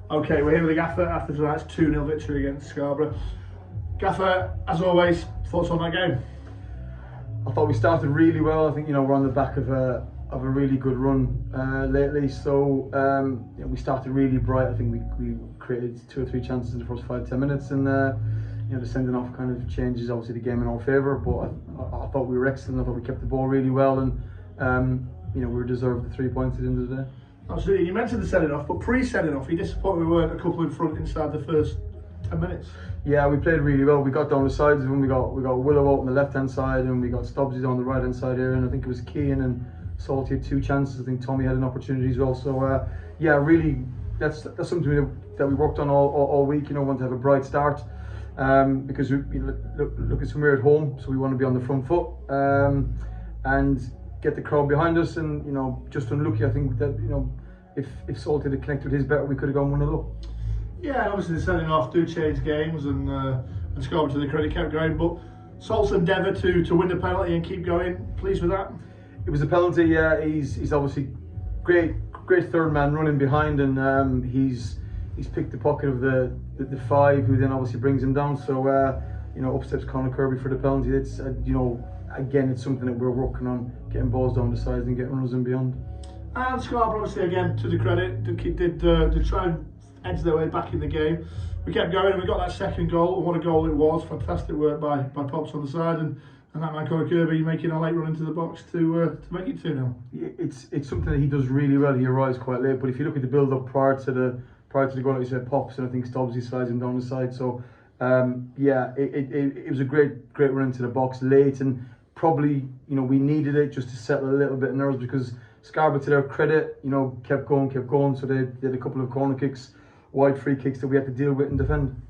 Okay, we're here with the Gaffer after tonight's 2-0 victory against Scarborough. Gaffer, as always, thoughts on that game? I thought we started really well. I think we're on the back of a really good run lately. So we started really bright. I think we created 2 or 3 chances in the first 5-10 minutes, and the sending off kind of changes obviously the game in our favour. But I thought we were excellent. I thought we kept the ball really well, and we deserved the 3 points at the end of the day. Absolutely. You mentioned the sending off, but pre-sending off, you disappointed we weren't a couple in front inside the first 10 minutes. Yeah, we played really well. We got down the sides of them. We got Willow out on the left hand side, and we got Stubbsy on the right hand side here. And I think it was Keane and Salty had 2 chances. I think Tommy had an opportunity as well. So yeah, really, that's something that we worked on all week. Want to have a bright start because look at we're at home, so we want to be on the front foot and get the crowd behind us. And just unlucky, I think that if Salty had connected with his better, we could have gone 1-0 up. Yeah, and obviously the sending off do change games, and Scarborough, to the credit, kept going. But Salt's endeavour to win the penalty and keep going, pleased with that? It was a penalty. Yeah, he's obviously great third man running behind, and he's picked the pocket of the 5, who then obviously brings him down. So up steps Conor Kirby for the penalty. It's again, it's something that we're working on, getting balls down the sides and getting runners and beyond. And Scarborough, obviously, again, to the credit, did try and edge their way back in the game. We kept going and we got that second goal, and what a goal it was. Fantastic work by Pops on the side, and that man Conor Kirby making a late run into the box to make it 2-0. It's something that he does really well. He arrives quite late, but if you look at the build up prior to the goal, like you said, Pops, and I think Stubbsy slides him down the side. So yeah, it was a great run into the box late, and probably we needed it just to settle a little bit of nerves, because Scarborough, to their credit, kept going. So they did a couple of corner kicks, wide free kicks that we had to deal with and defend.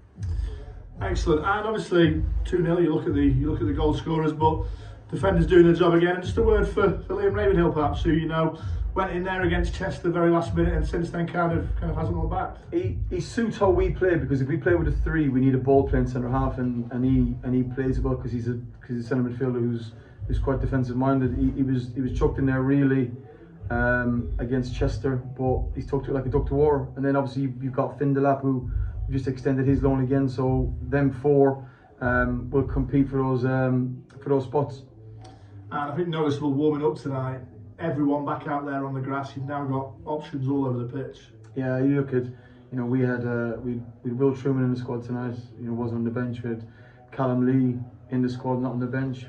Excellent. And obviously 2-0. You look at the goal scorers, but defenders doing their job again. And just a word for Liam Ravenhill, perhaps, who went in there against Chester the very last minute, and since then kind of hasn't looked back. He suits how we play, because if we play with a 3, we need a ball playing centre half, and he plays well because he's a centre midfielder who's quite defensive minded. He was chucked in there really against Chester, but he's tucked to it like a duck to water. And then obviously you've got Finn Delap, who just extended his loan again. So them 4 will compete for those spots. And I think noticeable warming up tonight. Everyone back out there on the grass. You've now got options all over the pitch. Yeah, you look at we had Will Truman in the squad tonight. Was on the bench. We had Callum Lee in the squad, not on the bench.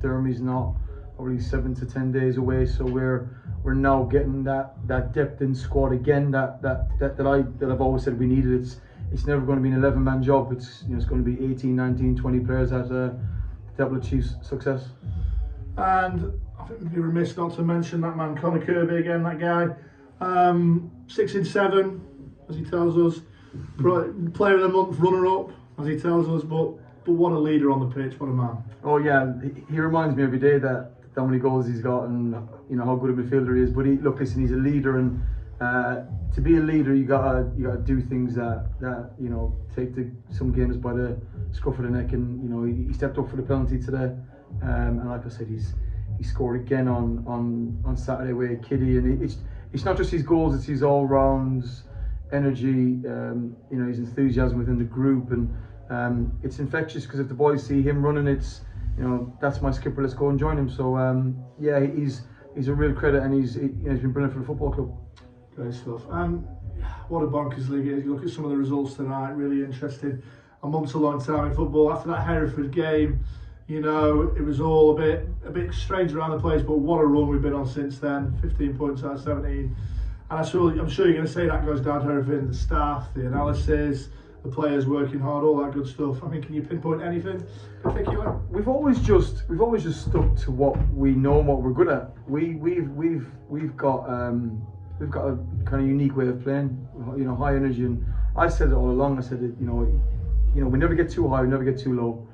Dermy's not probably 7 to 10 days away. So we're now getting that depth in squad again. That I've always said we needed. It's never going to be an 11-man job. It's going to be 18, 19, 20 players that will achieve success. And I think we'd be remiss not to mention that man Conor Kirby again. That guy, 6 in 7, as he tells us. Player of the month, runner-up, as he tells us. But what a leader on the pitch. What a man. Oh yeah, he reminds me every day that how many goals he's got, and how good a midfielder he is. But listen, he's a leader, and to be a leader, you gotta do things that take some games by the scruff of the neck. And he stepped up for the penalty today, and like I said, he scored again on Saturday with Kitty. And it's not just his goals; it's his all-round energy. His enthusiasm within the group, and it's infectious, because if the boys see him running, it's that's my skipper, let's go and join him. So yeah, he's a real credit, and he's been brilliant for the football club. Great stuff. And what a bonkers league it is. You look at some of the results tonight, really interesting. A month's a long time in football. After that Hereford game, it was all a bit strange around the place, but what a run we've been on since then. 15 points out of 17. And I'm sure you're going to say that goes down to everything: the staff, the analysis, the players working hard, all that good stuff. I mean, can you pinpoint anything particular? We've always just stuck to what we know and what we're good at. We've got a kind of unique way of playing. High energy, and I said it all along. I said it. We never get too high, we never get too low.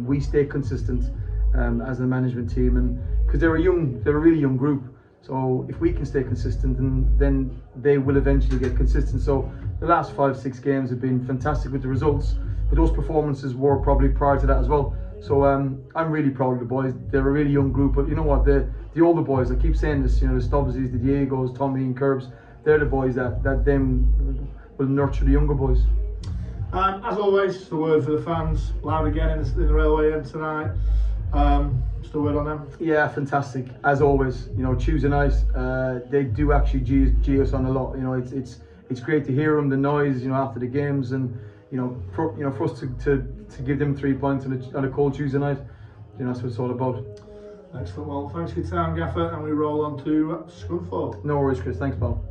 We stay consistent as a management team, and because they're a really young group. So if we can stay consistent, then they will eventually get consistent. So the last 5-6 games have been fantastic with the results, but those performances were probably prior to that as well. So I'm really proud of the boys. They're a really young group, but you know what? The older boys, I keep saying this, the Stubbsies, the Diegos, Tommy and Curbs, they're the boys that will nurture the younger boys. As always, the word for the fans, loud again in the Railway end tonight. Just a word on them. Yeah, fantastic. As always, you know, Tuesday night, they do actually G us on a lot. You know, it's great to hear them, the noise, you know, after the games, and for us to give them 3 points on a cold Tuesday night, you know, that's what it's all about. Excellent. Well, thanks for your time, Gaffer, and we roll on to Scunthorpe. No worries, Chris. Thanks, pal.